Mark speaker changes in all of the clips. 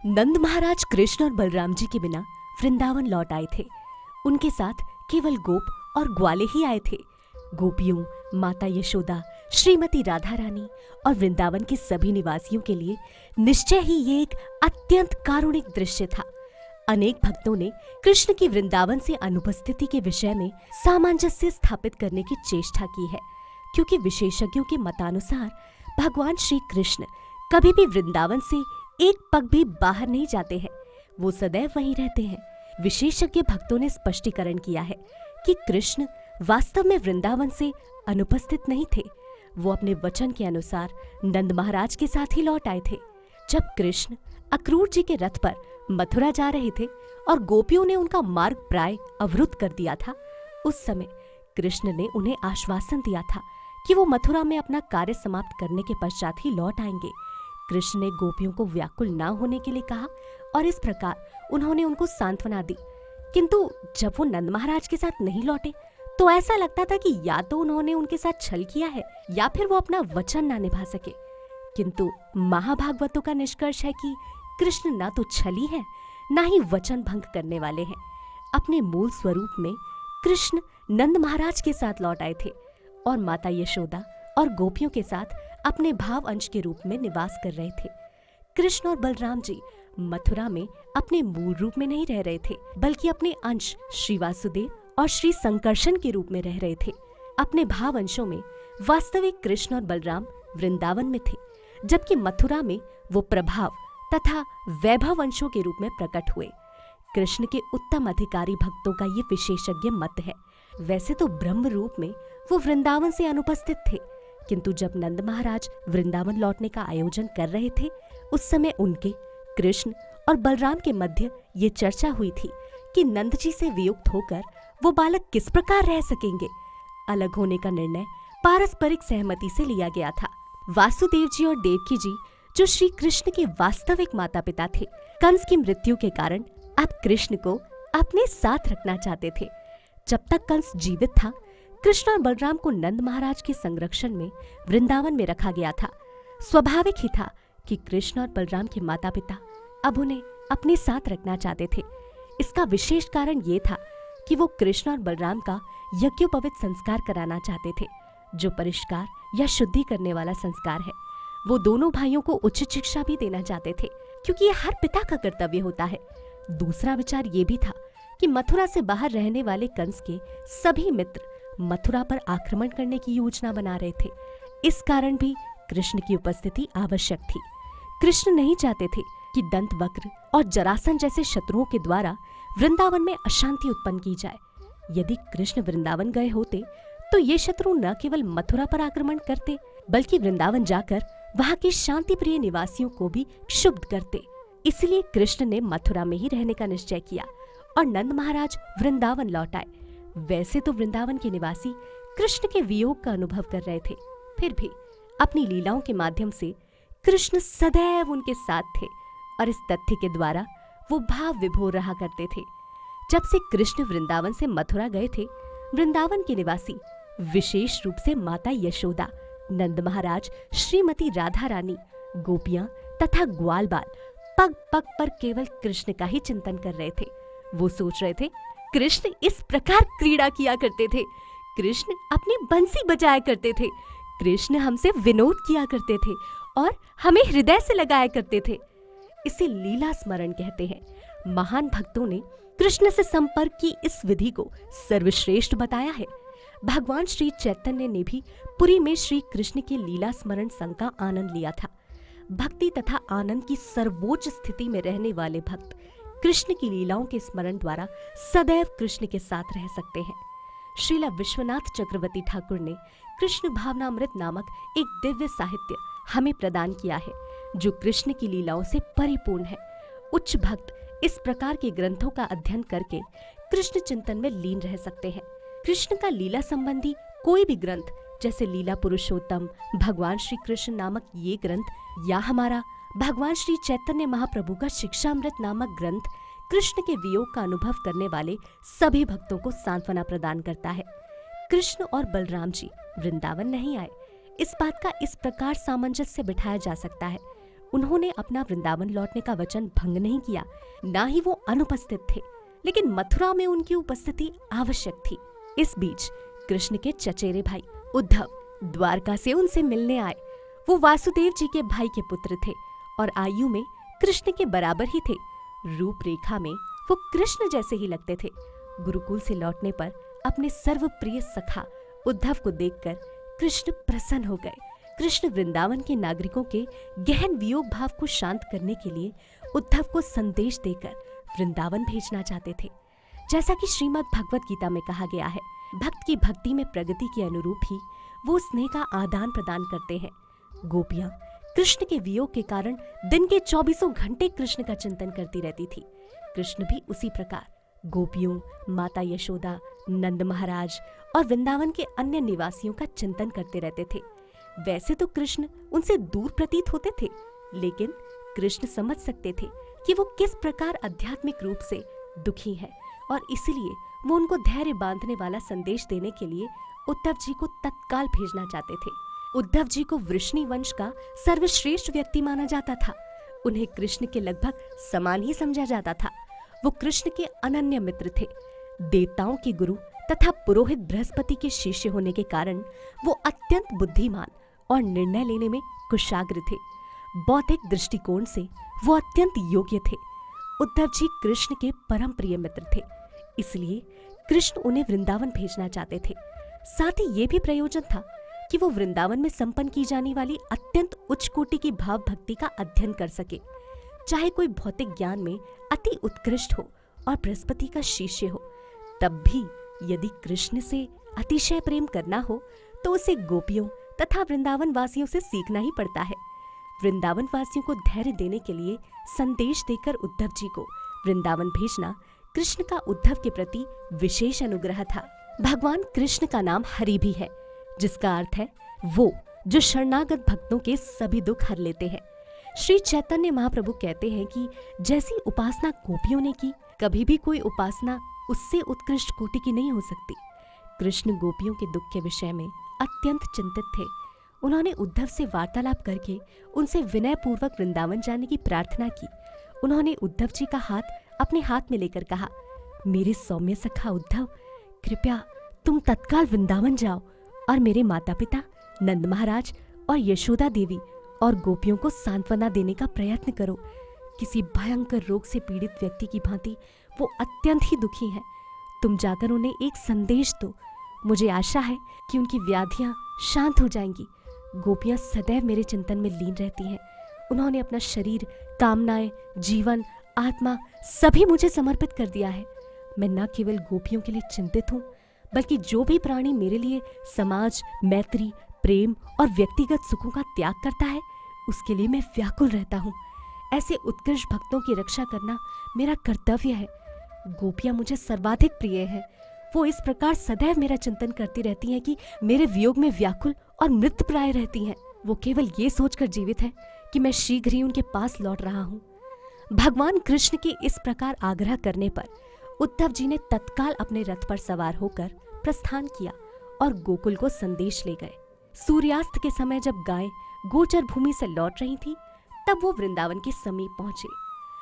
Speaker 1: नंद महाराज कृष्ण और बलराम जी के बिना वृंदावन लौट आए थे। उनके साथ केवल गोप और ग्वाले ही आए थे। गोपियों, माता यशोदा, श्रीमती राधा रानी और वृंदावन के सभी निवासियों के लिए निश्चय ही ये एक अत्यंत कारुणिक दृश्य था। अनेक भक्तों ने कृष्ण की वृंदावन से अनुपस्थिति के विषय में सामंजस्य स्थापित करने की चेष्टा की है, क्योंकि विशेषज्ञों के मतानुसार भगवान श्री कृष्ण कभी भी वृंदावन से एक पग भी बाहर नहीं जाते हैं, वो सदैव वहीं रहते हैं। विशेषज्ञ भक्तों ने स्पष्टीकरण किया है कि कृष्ण वास्तव में वृंदावन से अनुपस्थित नहीं थे। वो अपने वचन के अनुसार नंद महाराज के साथ ही लौट आए थे। जब कृष्ण अक्रूर जी के रथ पर मथुरा जा रहे थे और गोपियों ने उनका मार्ग प्राय अवरुद्ध कर दिया था, उस समय कृष्ण ने उन्हें आश्वासन दिया था कि वो मथुरा में अपना कार्य समाप्त करने के पश्चात ही लौट आएंगे। कृष्ण ने गोपियों को व्याकुल न होने के लिए कहा और इस प्रकार उन्होंने उनको सांत्वना दी। किंतु जब वो नंद महाराज के साथ नहीं लौटे तो ऐसा लगता था कि या तो उन्होंने उनके साथ छल किया है या फिर वो अपना वचन ना निभा सके। किंतु महाभागवतों का निष्कर्ष है कि कृष्ण ना तो छली है, ना ही वचन भंग करने वाले हैं। अपने मूल स्वरूप में कृष्ण नंद महाराज के साथ लौट आए थे और माता यशोदा और गोपियों के साथ अपने भाव अंश के रूप में निवास कर रहे थे। कृष्ण और बलराम जी मथुरा में अपने मूल रूप में नहीं रह रहे थे, बल्कि अपने अंश श्री वासुदेव और श्री संकर्षण के रूप में रह रहे थे। अपने भाव अंशों में वास्तविक कृष्ण और बलराम वृंदावन में थे, जबकि मथुरा में वो प्रभाव तथा वैभव अंशों के रूप में प्रकट हुए। कृष्ण के उत्तम अधिकारी भक्तों का ये विशेषज्ञ मत है। वैसे तो ब्रह्म रूप में वो वृंदावन से अनुपस्थित थे, किंतु जब नंद महाराज वृंदावन लौटने का आयोजन कर रहे थे, उस समय उनके, कृष्ण और बलराम के मध्य ये चर्चा हुई थी कि नंद जी से वियुक्त होकर वो बालक किस प्रकार रह सकेंगे। अलग होने का निर्णय पारस्परिक सहमति से लिया गया था। वासुदेव जी और देवकी जी, जो श्री कृष्ण के वास्तविक माता पिता थे, कंस की मृत्यु के कारण अब कृष्ण को अपने साथ रखना चाहते थे। जब तक कंस जीवित था, कृष्ण और बलराम को नंद महाराज के संरक्षण में वृंदावन में रखा गया था। स्वाभाविक ही था कि कृष्ण और बलराम के माता पिता अब उन्हें अपने साथ रखना चाहते थे। इसका विशेष कारण ये था कि वो कृष्ण और बलराम का यज्ञोपवीत संस्कार कराना चाहते थे, जो परिष्कार या शुद्धि करने वाला संस्कार है। वो दोनों भाइयों को उचित शिक्षा भी देना चाहते थे, क्योंकि ये हर पिता का कर्तव्य होता है। दूसरा विचार ये भी था कि मथुरा से बाहर रहने वाले कंस के सभी मित्र मथुरा पर आक्रमण करने की योजना बना रहे थे। इस कारण भी कृष्ण की उपस्थिति आवश्यक थी। कृष्ण नहीं चाहते थे कि दंतवक्र और जरासन जैसे शत्रुओं के द्वारा वृंदावन में अशांति उत्पन्न की जाए। यदि कृष्ण वृंदावन गए होते तो ये शत्रु न केवल मथुरा पर आक्रमण करते, बल्कि वृंदावन जाकर वहां के शांति प्रिय निवासियों को भी क्षुब्ध करते। इसलिए कृष्ण ने मथुरा में ही रहने का निश्चय किया और नंद महाराज वृंदावन लौट आए। वैसे तो वृंदावन के निवासी कृष्ण के वियोग का अनुभव कर रहे थे, फिर भी अपनी लीलाओं के माध्यम से कृष्ण सदैव उनके साथ थे और इस तथ्य के द्वारा वो भाव विभोर रहा करते थे। जब से कृष्ण वृंदावन से मथुरा गए थे, वृंदावन के निवासी, विशेष रूप से माता यशोदा, नंद महाराज, श्रीमती राधा रानी, गोपियां तथा ग्वाल बाल पग पग पर केवल कृष्ण का ही चिंतन कर रहे थे। वो सोच रहे थे, कृष्ण इस प्रकार क्रीड़ा किया करते थे, कृष्ण अपनी बंसी बजाया करते थे, कृष्ण हमसे विनोद किया करते थे और हमें हृदय से लगाया करते थे। इसे लीला स्मरण कहते हैं। महान भक्तों ने कृष्ण से संपर्क की इस विधि को सर्वश्रेष्ठ बताया है। भगवान श्री चैतन्य ने भी पुरी में श्री कृष्ण के लीला स्मरण संग का आनंद लिया था। भक्ति तथा आनंद की सर्वोच्च स्थिति में रहने वाले भक्त कृष्ण की लीलाओं के स्मरण द्वारा सदैव कृष्ण के साथ रह सकते हैं। श्रीला विश्वनाथ चक्रवर्ती ठाकुर ने कृष्ण भावनामृत नामक एक दिव्य साहित्य हमें प्रदान किया है, जो कृष्ण की लीलाओं से परिपूर्ण है। उच्च भक्त इस प्रकार के ग्रंथों का अध्ययन करके कृष्ण चिंतन में लीन रह सकते हैं। कृष्ण का लीला संबंधी कोई भी ग्रंथ, जैसे लीला पुरुषोत्तम, भगवान श्री कृष्ण नामक ये ग्रंथ, या हमारा भगवान श्री चैतन्य महाप्रभु का शिक्षामृत नामक ग्रंथ, कृष्ण के वियोग का अनुभव करने वाले सभी भक्तों को सांत्वना प्रदान करता है। कृष्ण और बलराम जी वृंदावन नहीं आए, इस बात का इस प्रकार सामंजस्य बिठाया जा सकता है। उन्होंने अपना वृंदावन लौटने का वचन भंग नहीं किया, ना ही वो अनुपस्थित थे, लेकिन मथुरा में उनकी उपस्थिति आवश्यक थी। इस बीच कृष्ण के चचेरे भाई उद्धव द्वारका से उनसे मिलने आए। वो वासुदेव जी के भाई के पुत्र थे और आयु में कृष्ण के बराबर ही थे। रूपरेखा में वो कृष्ण जैसे ही लगते थे। गुरुकुल से लौटने पर अपने सर्वप्रिय सखा उद्धव को देखकर कृष्ण प्रसन्न हो गए। कृष्ण वृंदावन के नागरिकों के गहन वियोग भाव को शांत करने के लिए उद्धव को संदेश देकर वृंदावन भेजना चाहते थे। जैसा कि श्रीमद् भगवत गीता में कहा गया है, भक्त की भक्ति में प्रगति के अनुरूप ही वो स्नेह का आदान प्रदान करते हैं। गोपियां कृष्ण के वियोग के कारण दिन के 24 घंटे कृष्ण का चिंतन करती रहती थी। कृष्ण भी उसी प्रकार गोपियों, माता यशोदा, नंद महाराज और वृंदावन के अन्य निवासियों का चिंतन करते रहते थे। वैसे तो कृष्ण उनसे दूर प्रतीत होते थे, लेकिन कृष्ण समझ सकते थे कि वो किस प्रकार आध्यात्मिक रूप से दुखी हैं और इसलिए वो उनको धैर्य बांधने वाला संदेश देने के लिए उद्धव जी को तत्काल भेजना चाहते थे। उद्धव जी को वृष्णि वंश का सर्वश्रेष्ठ व्यक्ति माना जाता था। उन्हें कृष्ण के लगभग समान ही समझा जाता था। वो कृष्ण के अनन्य मित्र थे। देवताओं के गुरु तथा पुरोहित बृहस्पति के शिष्य होने के कारण वो अत्यंत बुद्धिमान और निर्णय लेने में कुशाग्र थे। बौद्धिक दृष्टिकोण से वो अत्यंत योग्य थे। उद्धव जी कृष्ण के परम प्रिय मित्र थे, इसलिए कृष्ण उन्हें वृंदावन भेजना चाहते थे। साथ ही ये भी प्रयोजन था कि वो वृंदावन में संपन्न की जाने वाली अत्यंत उच्च कोटि की भाव भक्ति का अध्ययन कर सके। चाहे कोई भौतिक ज्ञान में अति उत्कृष्ट हो और बृहस्पति का शिष्य हो, तब भी यदि कृष्ण से अतिशय प्रेम करना हो तो उसे गोपियों तथा वृंदावन वासियों से सीखना ही पड़ता है। वृंदावन वासियों को धैर्य देने के लिए संदेश देकर उद्धव जी को वृंदावन भेजना कृष्ण का उद्धव के प्रति विशेष अनुग्रह था। भगवान कृष्ण का नाम हरि भी है, जिसका अर्थ है वो जो शरणागत भक्तों के सभी दुख हर लेते हैं। श्री चैतन्य महाप्रभु कहते हैं कि जैसी उपासना गोपियों ने की, कभी भी कोई उपासना उससे उत्कृष्ट कोटि की नहीं हो सकती। कृष्ण गोपियों के दुख के विषय में अत्यंत चिंतित थे। उन्होंने उद्धव से वार्तालाप करके उनसे विनय पूर्वक वृंदावन जाने की प्रार्थना की। उन्होंने उद्धव जी का हाथ अपने हाथ में लेकर कहा, मेरे सौम्य सखा उद्धव, कृपया तुम तत्काल वृंदावन जाओ और मेरे माता पिता नंद महाराज और यशोदा देवी और गोपियों को सांत्वना देने का प्रयत्न करो। किसी भयंकर रोग से पीड़ित व्यक्ति की भांति वो अत्यंत ही दुखी हैं। तुम जाकर उन्हें एक संदेश दो। मुझे आशा है कि उनकी व्याधियां शांत हो जाएंगी। गोपियां सदैव मेरे चिंतन में लीन रहती हैं। उन्होंने अपना शरीर, कामनाएं, जीवन, आत्मा सभी मुझे समर्पित कर दिया है। मैं न केवल गोपियों के लिए चिंतित हूँ, बल्कि जो भी प्राणी मेरे लिए समाज, मैत्री, प्रेम और व्यक्तिगत सुखों का त्याग करता है, उसके लिए मैं व्याकुल रहता हूँ। ऐसे उत्कृष्ट भक्तों की रक्षा करना मेरा कर्तव्य है। गोपियां मुझे सर्वाधिक प्रिय हैं। वो इस प्रकार सदैव मेरा चिंतन करती रहती हैं कि मेरे वियोग में व्याकुल और मृतप्राय रहती हैं। वो केवल ये सोचकर जीवित हैं कि मैं शीघ्र ही उनके पास लौट रहा हूँ। भगवान कृष्ण के इस प्रकार आग्रह करने पर उद्धव जी ने तत्काल अपने रथ पर सवार होकर प्रस्थान किया और गोकुल को संदेश ले गए। सूर्यास्त के समय जब गायें गोचर भूमि से लौट रही थी, तब वो वृंदावन के समीप पहुंचे।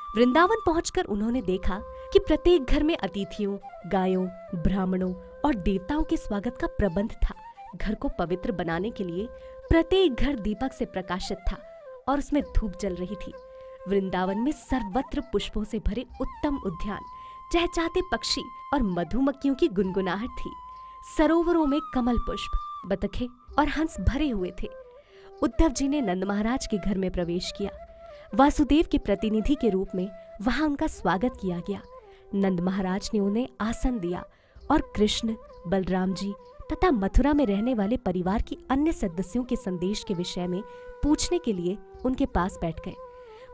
Speaker 1: वृंदावन पहुंचकर उन्होंने देखा कि प्रत्येक घर में अतिथियों, गायों, ब्राह्मणों और देवताओं के स्वागत का प्रबंध था। घर को पवित्र बनाने के लिए प्रत्येक घर दीपक से प्रकाशित था और उसमें धूप जल रही थी। वृंदावन में सर्वत्र पुष्पों से भरे उत्तम उद्यान, चहचहाते पक्षी और मधुमक्खियों की गुनगुनाहट थी। सरोवरों में कमल पुष्प, बतखें और हंस भरे हुए थे। उद्धव जी ने नंद महाराज के घर में प्रवेश किया। वासुदेव के प्रतिनिधि के रूप में वहां उनका स्वागत किया गया। नंद महाराज ने उन्हें आसन दिया और कृष्ण, बलराम जी तथा मथुरा में रहने वाले परिवार की अन्य सदस्यों के संदेश के विषय में पूछने के लिए उनके पास बैठ गए।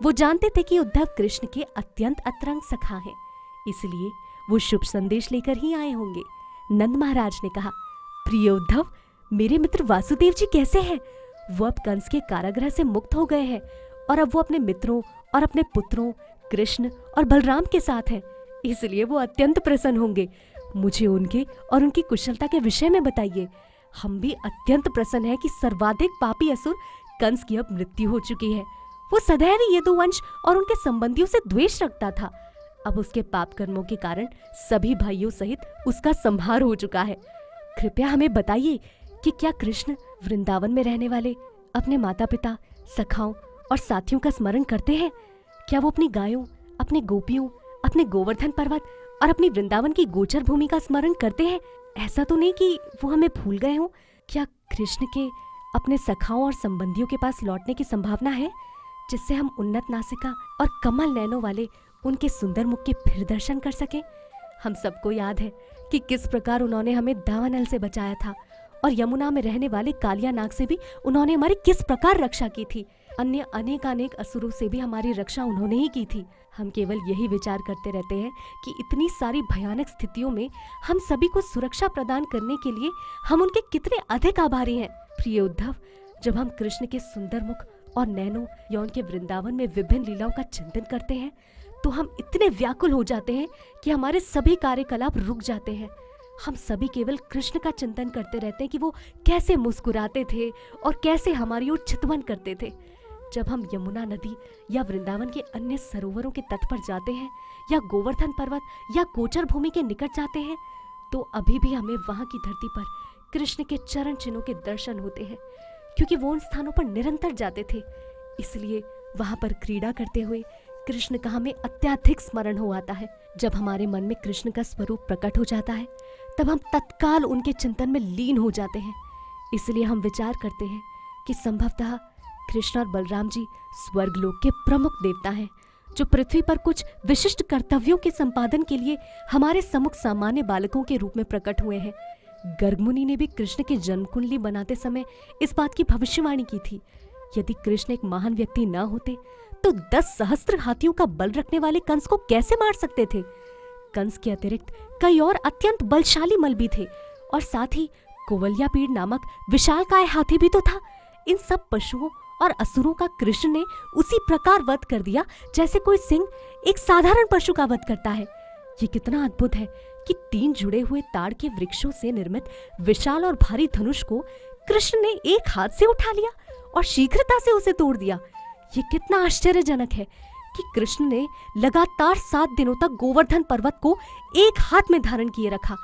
Speaker 1: वो जानते थे कि उद्धव कृष्ण के अत्यंत अतरंग सखा हैं, इसलिए वो शुभ संदेश लेकर ही आए होंगे। नंद महाराज ने कहा, प्रिय उद्धव, मेरे मित्र वासुदेव जी कैसे हैं? वो अब कंस के कारागृह से मुक्त हो गए हैं और अब वो अपने मित्रों और अपने पुत्रों कृष्ण और बलराम के साथ हैं, इसलिए वो अत्यंत प्रसन्न होंगे। मुझे उनके और उनकी कुशलता के विषय में बताइए। हम भी अत्यंत प्रसन्न हैं कि सर्वाधिक पापी असुर कंस की अब मृत्यु हो चुकी है। वो सदैव ही यदुवंश और उनके संबंधियों से द्वेष रखता था। अब उसके पाप कर्मों के कारण सभी भाइयों सहित उसका संहार हो चुका है। कृपया हमें बताइए कि क्या कृष्ण वृंदावन में रहने वाले अपने माता पिता, सखाओं और साथियों का स्मरण करते हैं? क्या वो अपनी गायों, अपने गोपियों, अपने गोवर्धन पर्वत और अपनी वृंदावन की गोचर भूमि का स्मरण करते हैं? ऐसा तो नहीं कि वो हमें भूल गए हों। क्या कृष्ण के अपने सखाओं और संबंधियों के पास लौटने की संभावना है, जिससे हम उन्नत नासिका और कमल नैनों वाले उनके सुंदर मुख के फिर दर्शन कर सकें? हम सबको याद है कि किस प्रकार उन्होंने हमें दावानल से बचाया था और यमुना में रहने वाले कालिया नाग से भी उन्होंने हमारी किस प्रकार रक्षा की थी। अन्य अनेक असुरों से भी हमारी रक्षा उन्होंने ही की थी। हम केवल यही विचार करते रहते हैं कि इतनी सारी भयानक स्थितियों में हम सभी को सुरक्षा प्रदान करने के लिए हम उनके कितने अधिक आभारी हैं। प्रिय उद्धव, जब हम कृष्ण के सुंदर मुख और नैनों या उनके वृंदावन में विभिन्न लीलाओं का चिंतन करते हैं तो हम इतने व्याकुल हो जाते हैं कि हमारे सभी कार्यकलाप रुक जाते हैं। हम सभी केवल कृष्ण का चिंतन करते रहते हैं कि वो कैसे मुस्कुराते थे और कैसे हमारी ओर चितवन करते थे। जब हम यमुना नदी या वृंदावन के अन्य सरोवरों के तट पर जाते हैं या गोवर्धन पर्वत या गोचर भूमि के निकट जाते हैं तो अभी भी हमें वहां की धरती पर कृष्ण के चरण चिन्हों के दर्शन होते हैं, क्योंकि वो उन स्थानों पर निरंतर जाते थे। इसलिए वहां पर क्रीड़ा करते हुए कृष्ण का हमें अत्यधिक स्मरण हो आता है। जब हमारे मन में कृष्ण का स्वरूप प्रकट हो जाता है तब हम तत्काल उनके चिंतन में लीन हो जाते हैं। इसलिए हम विचार करते हैं कि संभवतः कृष्ण और बलराम जी स्वर्गलोक के प्रमुख देवता हैं, जो पृथ्वी पर कुछ विशिष्ट कर्तव्यों के संपादन के लिए हमारे सम्मुख सामान्य बालकों के रूप में प्रकट हुए हैं। गर्ग मुनि ने भी कृष्ण की जन्म कुंडली बनाते समय इस बात की भविष्यवाणी की थी। यदि कृष्ण एक महान व्यक्ति न होते तो 10 सहस्त्र हाथियों का बल रखने वाले कंस को कैसे मार सकते थे? कंस के अतिरिक्त कई और अत्यंत बलशाली मल भी थे और साथ ही कुवलयापीड़ नामक विशालकाय हाथी भी तो था। इन सब पशुओं और असुरों का कृष्ण ने उसी प्रकार वध कर दिया जैसे कोई सिंह एक साधारण पशु का वध करता है। ये कितना अद्भुत है कि 3 जुड़े हुए ताड़ के वृक्षों से निर्मित विशाल और भारी धनुष को कृष्ण ने एक हाथ से उठा लिया और शीघ्रता से उसे तोड़ दिया। ये कितना आश्चर्यजनक है कि कृष्ण ने लगातार 7 दिनों तक गोवर्धन पर्वत को एक हाथ में धारण किए रखा।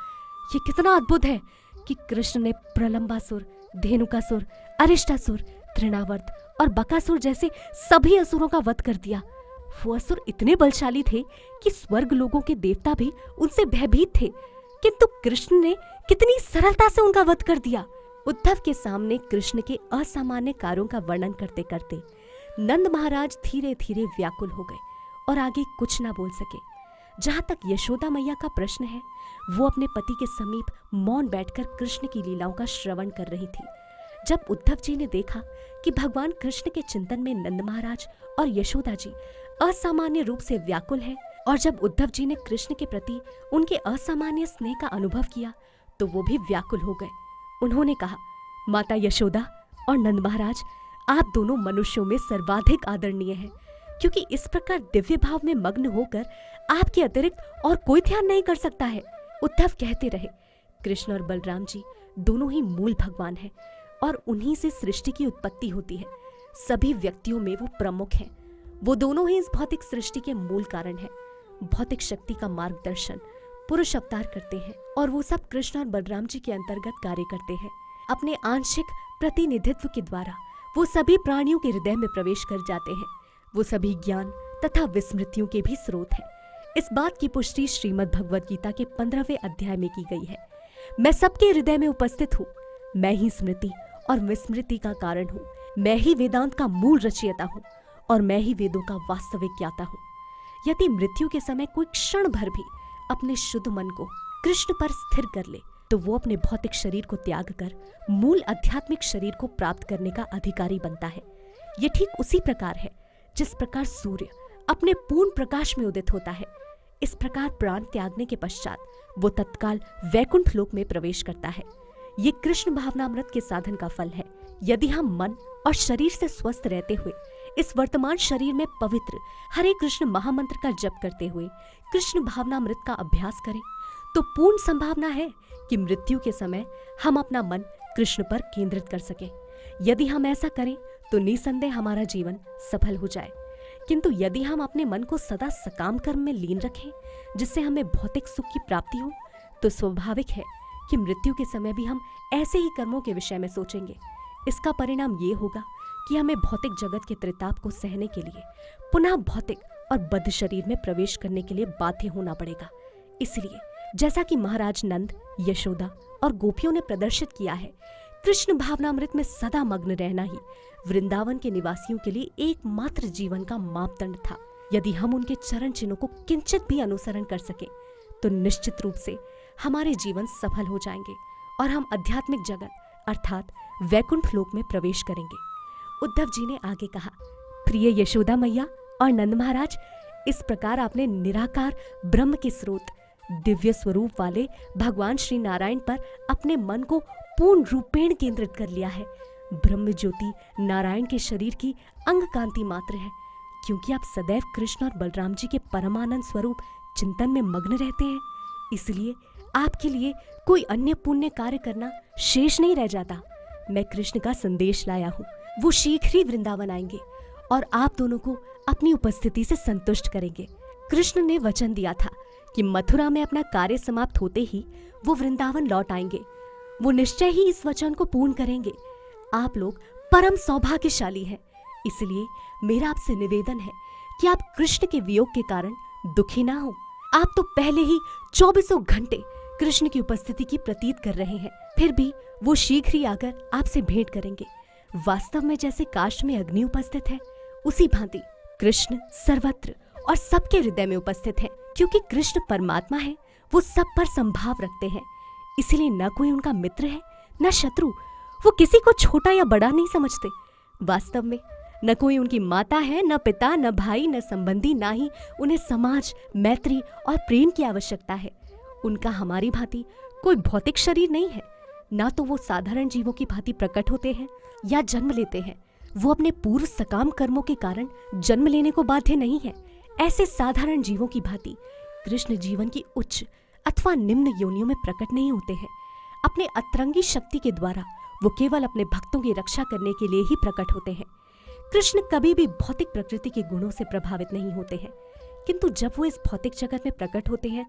Speaker 1: ये कितना अद्भुत है कि कृष्ण ने प्रलंबासुर, धेनुकासुर, अरिष्टासुर, तृणावर्त और बकासुर जैसे सभी असुरों का वध कर दिया। वो असुर इतने बलशाली थे कि स्वर्ग लोगों के देवता भी उनसे भयभीत थे, किंतु कृष्ण ने कितनी सरलता से उनका वध कर दिया। उद्धव के सामने कृष्ण के असामान्य कार्यों का वर्णन करते करते नंद महाराज धीरे धीरे व्याकुल हो गए और आगे कुछ ना बोल सके। जहां तक यशोदा मैया का प्रश्न है, वो अपने पति के समीप मौन बैठकर कृष्ण की लीलाओं का श्रवण कर रही थी। जब उद्धव जी ने देखा कि भगवान कृष्ण के चिंतन में नंद महाराज और यशोदा जी असामान्य रूप से व्याकुल हैं, और जब उद्धव जी ने कृष्ण के प्रति उनके असामान्य स्नेह का अनुभव किया तो वो भी व्याकुल हो गए। उन्होंने कहा, माता यशोदा और नंद महाराज, आप दोनों मनुष्यों में सर्वाधिक आदरणीय हैं, क्योंकि इस प्रकार दिव्य भाव में मग्न होकर आपके अतिरिक्त और कोई ध्यान नहीं कर सकता है। उद्धव कहते रहे, कृष्ण और बलराम जी दोनों ही मूल भगवान हैं और उन्हीं से सृष्टि की उत्पत्ति होती है। सभी व्यक्तियों में वो प्रमुख हैं। वो दोनों ही इस भौतिक सृष्टि के मूल कारण हैं। भौतिक शक्ति का मार्गदर्शन पुरुष अवतार करते हैं और वो सब कृष्ण और बलराम जी के अंतर्गत कार्य करते हैं। अपने आंशिक प्रतिनिधित्व के द्वारा वो सभी प्राणियों के हृदय में प्रवेश कर जाते हैं। वो सभी ज्ञान तथा विस्मृतियों के भी स्रोत हैं। इस बात की पुष्टि श्रीमद् भगवद गीता के 15वें अध्याय में की गई है। मैं सबके हृदय में उपस्थित हूँ। मैं ही स्मृति और विस्मृति का कारण हूँ। मैं ही वेदांत का मूल रचयिता हूँ और मैं ही वेदों का वास्तविक ज्ञाता हूँ। यदि मृत्यु के समय कोई क्षण भर भी अपने शुद्ध मन को कृष्ण पर स्थिर कर ले तो वो अपने भौतिक शरीर को त्याग कर मूल आध्यात्मिक शरीर को प्राप्त करने का अधिकारी बनता है। ये ठीक उसी प्रकार है जिस प्रकार सूर्य अपने पूर्ण प्रकाश में उदित होता है। इस प्रकार प्राण त्यागने के पश्चात वो तत्काल वैकुंठ लोक में प्रवेश करता है। ये कृष्ण भावनामृत के साधन का फल है। यदि हम मन और शरीर से स्वस्थ रहते हुए इस वर्तमान शरीर में पवित्र हरे कृष्ण महामंत्र का जप करते हुए कृष्ण भावनामृत का अभ्यास करें तो पूर्ण संभावना है कि मृत्यु के समय हम अपना मन कृष्ण पर केंद्रित कर सकें। यदि हम ऐसा करें तो निसंदेह हमारा जीवन सफल हो जाए। किंतु यदि हम अपने मन को सदा सकाम कर्म में लीन रखें, जिससे हमें भौतिक सुख की प्राप्ति हो, तो स्वाभाविक है कि मृत्यु के समय भी हम ऐसे ही कर्मों के विषय में सोचेंगे। इसका परिणाम ये होगा कि हमें भौतिक जगत के त्रिताप को सहने के लिए पुनः भौतिक और बद्ध शरीर में प्रवेश करने के लिए बाध्य होना पड़ेगा। इसलिए जैसा कि महाराज नंद, यशोदा और गोपियों ने प्रदर्शित किया है, कृष्ण भावनामृत में सदा मग्न रहना ही वृंदावन के निवासियों के लिए एकमात्र जीवन का मापदंड था। यदि हम उनके चरण चिन्हों को किंचित भी अनुसरण कर सकें, तो निश्चित रूप से हमारे जीवन सफल हो जाएंगे और हम आध्यात्मिक जगत अर्थात वैकुंठ लोक में प्रवेश करेंगे। उद्धव जी ने आगे कहा, प्रिय यशोदा मैया और नंद महाराज, इस प्रकार आपने निराकार ब्रह्म के स्रोत दिव्य स्वरूप वाले भगवान श्री नारायण पर अपने मन को पूर्ण रूपेण केंद्रित कर लिया है। ब्रह्म ज्योति नारायण के शरीर की अंग कांति मात्र है, क्योंकि आप सदैव कृष्ण और बलराम जी के परमानंद स्वरूप चिंतन में मग्न रहते हैं। इसलिए आपके लिए कोई अन्य पुण्य कार्य करना शेष नहीं रह जाता। मैं कृष्ण का संदेश लाया हूँ, वो शीघ्र ही वृंदावन आएंगे और आप दोनों को अपनी उपस्थिति से संतुष्ट करेंगे। कृष्ण ने वचन दिया था कि मथुरा में अपना कार्य समाप्त होते ही वो वृंदावन लौट आएंगे। वो निश्चय ही इस वचन को पूर्ण करेंगे। आप लोग परम सौभाग्यशाली हैं, इसलिए मेरा आपसे निवेदन है कि आप कृष्ण के वियोग के कारण दुखी ना हो। आप तो पहले ही 24 घंटे कृष्ण की उपस्थिति की प्रतीत कर रहे हैं, फिर भी वो शीघ्र ही आकर आपसे भेंट करेंगे। वास्तव में जैसे काष्ठ में अग्नि उपस्थित है, उसी भांति कृष्ण सर्वत्र और सबके हृदय में उपस्थित है। क्योंकि कृष्ण परमात्मा है, वो सब पर संभाव रखते हैं, इसलिए न कोई उनका मित्र है न शत्रु। वो किसी को छोटा या बड़ा नहीं समझते। वास्तव में न कोई उनकी माता है, न पिता, न भाई, न संबंधी, ना ही उन्हें समाज, मैत्री और प्रेम की आवश्यकता है। उनका हमारी भांति कोई भौतिक शरीर नहीं है। ना तो वो साधारण जीवों की भांति प्रकट होते हैं या जन्म लेते हैं। वो अपने पूर्व सकाम कर्मों के कारण जन्म लेने को बाध्य नहीं है। ऐसे साधारण जीवों की भांति कृष्ण जीवन की उच्च अथवा निम्न योनियों में प्रकट नहीं होते हैं। अपने अतरंगी शक्ति के द्वारा वो केवल अपने भक्तों की रक्षा करने के लिए ही प्रकट होते हैं। कृष्ण कभी भी भौतिक प्रकृति के गुणों से प्रभावित नहीं होते हैं, किंतु जब वो इस भौतिक जगत में प्रकट होते हैं,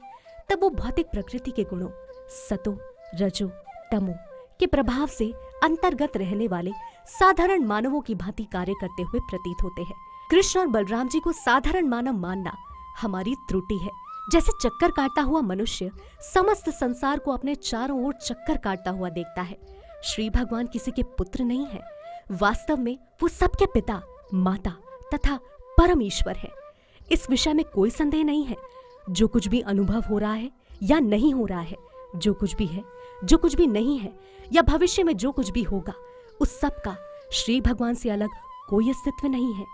Speaker 1: तब वो भौतिक प्रकृति के गुणों सतो, रजो, तमो के प्रभाव से अंतर्गत रहने वाले साधारण मानवों की भांति कार्य करते हुए प्रतीत होते हैं। कृष्ण और बलराम जी को साधारण मानव मानना हमारी त्रुटि है। जैसे चक्कर काटता हुआ मनुष्य समस्त संसार को अपने चारों ओर चक्कर काटता हुआ देखता है, श्री भगवान किसी के पुत्र नहीं है। वास्तव में वो सबके पिता, माता तथा परम ईश्वर है। इस विषय में कोई संदेह नहीं है। जो कुछ भी अनुभव हो रहा है या नहीं हो रहा है, जो कुछ भी है, जो कुछ भी नहीं है, या भविष्य में जो कुछ भी होगा, उस सब का श्री भगवान से अलग कोई अस्तित्व नहीं है।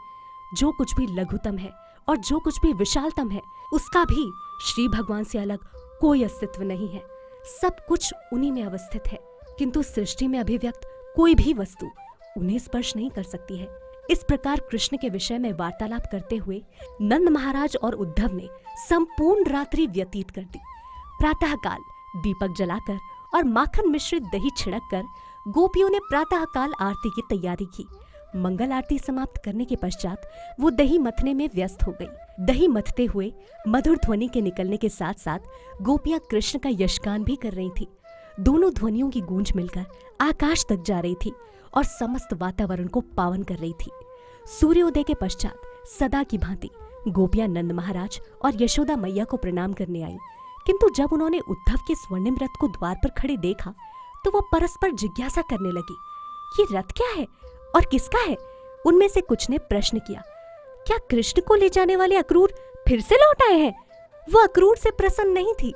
Speaker 1: जो कुछ भी लघुतम है और जो कुछ भी विशालतम है, उसका भी श्री भगवान से अलग कोई अस्तित्व नहीं है। सब कुछ उन्हीं में अवस्थित है, किंतु सृष्टि में अभिव्यक्त कोई भी वस्तु उन्हें स्पर्श नहीं कर सकती है। इस प्रकार कृष्ण के विषय में वार्तालाप करते हुए नंद महाराज और उद्धव ने संपूर्ण रात्रि व्यतीत कर दी। प्रातःकाल दीपक जलाकर और माखन मिश्रित दही छिड़क कर गोपियों ने प्रातःकाल आरती की तैयारी की। मंगल आरती समाप्त करने के पश्चात वो दही मथने में व्यस्त हो गई। दही मथते हुए मधुर ध्वनि के निकलने के साथ साथ गोपियां कृष्ण का यशगान भी कर रही थी। दोनों ध्वनियों की गूंज मिलकर आकाश तक जा रही थी और समस्त वातावरण को पावन कर रही थी। सूर्योदय के पश्चात सदा की भांति गोपियां नंद महाराज और यशोदा मैया को प्रणाम करने आईं, किंतु जब उन्होंने उद्धव के स्वर्णिम रथ को द्वार पर खड़े देखा तो वो परस्पर जिज्ञासा करने लगी, ये रथ क्या है और किसका है? उनमें से कुछ ने प्रश्न किया, क्या कृष्ण को ले जाने वाले अक्रूर फिर से लौट आए हैं? वो अक्रूर से प्रसन्न नहीं थी,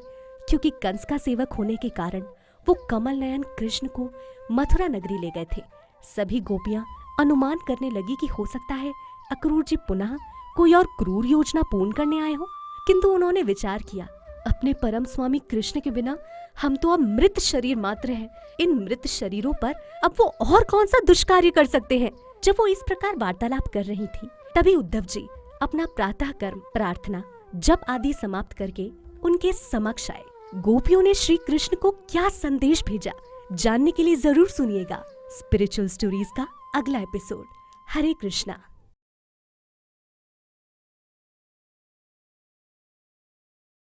Speaker 1: क्योंकि कंस का सेवक होने के कारण वो कमल नयन कृष्ण को मथुरा नगरी ले गए थे। सभी गोपियां अनुमान करने लगी कि हो सकता है अक्रूर जी पुनः कोई और क्रूर योजना पूर्ण करने आए हो, किंतु उन्होंने विचार किया, अपने परम स्वामी कृष्ण के बिना हम तो अब मृत शरीर मात्र हैं। इन मृत शरीरों पर अब वो और कौन सा दुष्कार्य कर सकते हैं? जब वो इस प्रकार वार्तालाप कर रही थी, तभी उद्धव जी अपना प्रातः कर्म, प्रार्थना, जप आदि समाप्त करके उनके समक्ष आए। गोपियों ने श्री कृष्ण को क्या संदेश भेजा, जानने के लिए जरूर सुनिएगा स्पिरिचुअल स्टोरीज का अगला एपिसोड। हरे कृष्णा।